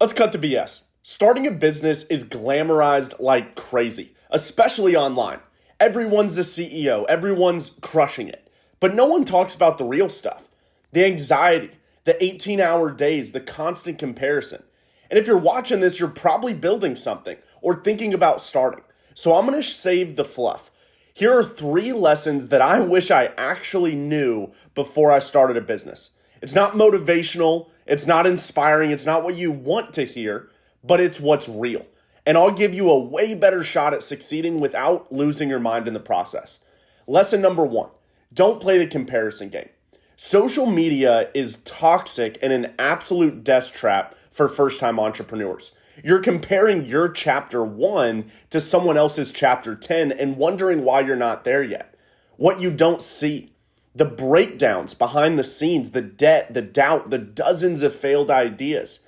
Let's cut the BS. Starting a business is glamorized like crazy, especially online. Everyone's the CEO, everyone's crushing it. But no one talks about the real stuff, the anxiety, the 18-hour days, the constant comparison. And if you're watching this, you're probably building something or thinking about starting. So I'm going to save the fluff. Here are 3 lessons that I wish I actually knew before I started a business. It's not motivational, it's not inspiring, it's not what you want to hear, but it's what's real. And I'll give you a way better shot at succeeding without losing your mind in the process. Lesson number 1, don't play the comparison game. Social media is toxic and an absolute death trap for first-time entrepreneurs. You're comparing your chapter 1 to someone else's chapter 10 and wondering why you're not there yet. What you don't see, the breakdowns behind the scenes, the debt, the doubt, the dozens of failed ideas.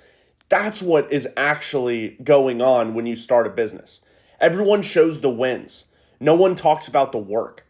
That's what is actually going on when you start a business. Everyone shows the wins. No one talks about the work.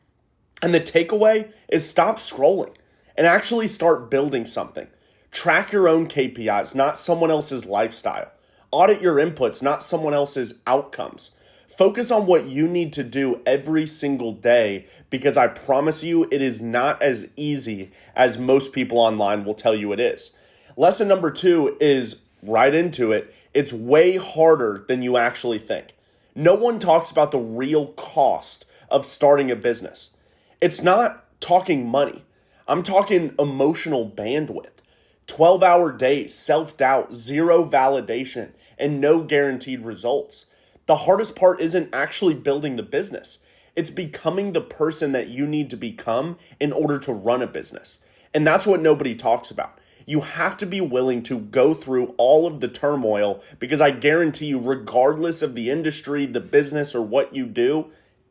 And the takeaway is stop scrolling and actually start building something. Track your own KPIs, not someone else's lifestyle. Audit your inputs, not someone else's outcomes. Focus on what you need to do every single day because I promise you it is not as easy as most people online will tell you it is. Lesson number 2 is right into it. It's way harder than you actually think. No one talks about the real cost of starting a business. It's not talking money. I'm talking emotional bandwidth. 12-hour days, self-doubt, zero validation, and no guaranteed results. The hardest part isn't actually building the business. It's becoming the person that you need to become in order to run a business. And that's what nobody talks about. You have to be willing to go through all of the turmoil because I guarantee you, regardless of the industry, the business, or what you do,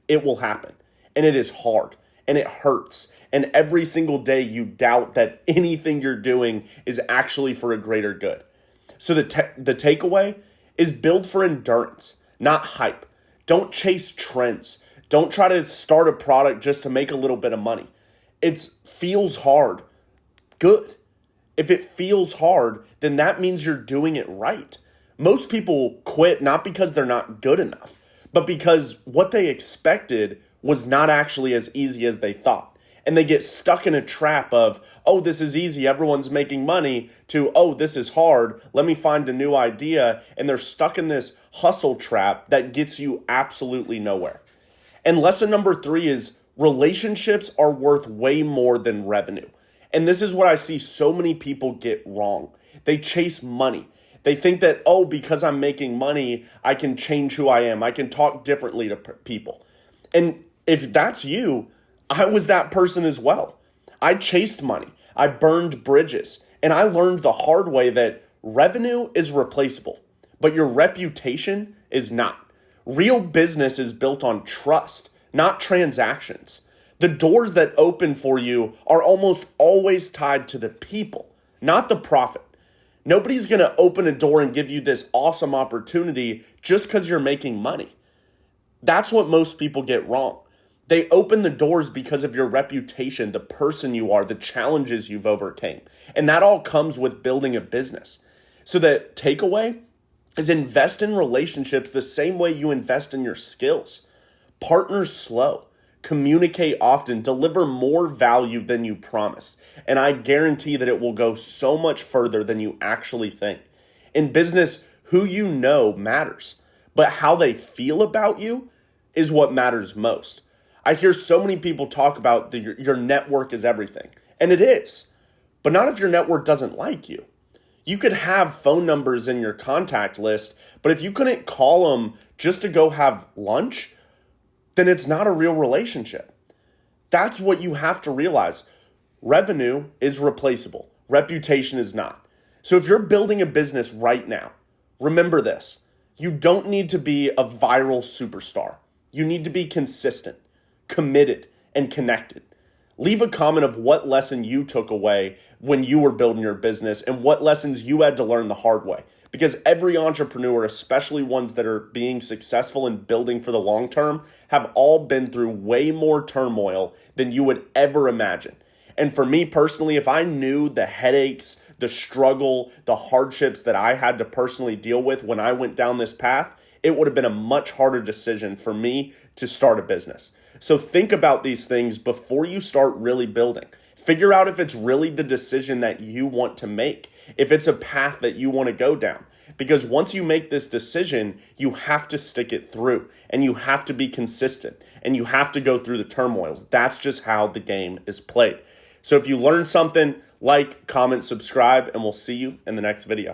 it will happen. And it is hard and it hurts. And every single day you doubt that anything you're doing is actually for a greater good. So the takeaway is build for endurance, not hype. Don't chase trends. Don't try to start a product just to make a little bit of money. It feels hard. Good. If it feels hard, then that means you're doing it right. Most people quit not because they're not good enough, but because what they expected was not actually as easy as they thought. And they get stuck in a trap of, oh, this is easy, everyone's making money, to, oh, this is hard, let me find a new idea. And they're stuck in this hustle trap that gets you absolutely nowhere. And lesson number 3 is relationships are worth way more than revenue. And this is what I see so many people get wrong. They chase money. They think that, oh, because I'm making money, I can change who I am. I can talk differently to people. And if that's you, I was that person as well. I chased money. I burned bridges. And I learned the hard way that revenue is replaceable, but your reputation is not. Real business is built on trust, not transactions. The doors that open for you are almost always tied to the people, not the profit. Nobody's going to open a door and give you this awesome opportunity just because you're making money. That's what most people get wrong. They open the doors because of your reputation, the person you are, the challenges you've overcame. And that all comes with building a business. So the takeaway is invest in relationships the same way you invest in your skills. Partner slow, communicate often, deliver more value than you promised. And I guarantee that it will go so much further than you actually think. In business, who you know matters, but how they feel about you is what matters most. I hear so many people talk about your network is everything, and it is, but not if your network doesn't like you. You could have phone numbers in your contact list, but if you couldn't call them just to go have lunch, then it's not a real relationship. That's what you have to realize. Revenue is replaceable. Reputation is not. So if you're building a business right now, remember this. You don't need to be a viral superstar. You need to be consistent, committed, and connected. Leave a comment of what lesson you took away when you were building your business and what lessons you had to learn the hard way. Because every entrepreneur, especially ones that are being successful and building for the long term, have all been through way more turmoil than you would ever imagine. And for me personally, if I knew the headaches, the struggle, the hardships that I had to personally deal with when I went down this path, it would have been a much harder decision for me to start a business. So think about these things before you start really building. Figure out if it's really the decision that you want to make, if it's a path that you want to go down. Because once you make this decision, you have to stick it through and you have to be consistent and you have to go through the turmoils. That's just how the game is played. So if you learned something, like, comment, subscribe, and we'll see you in the next video.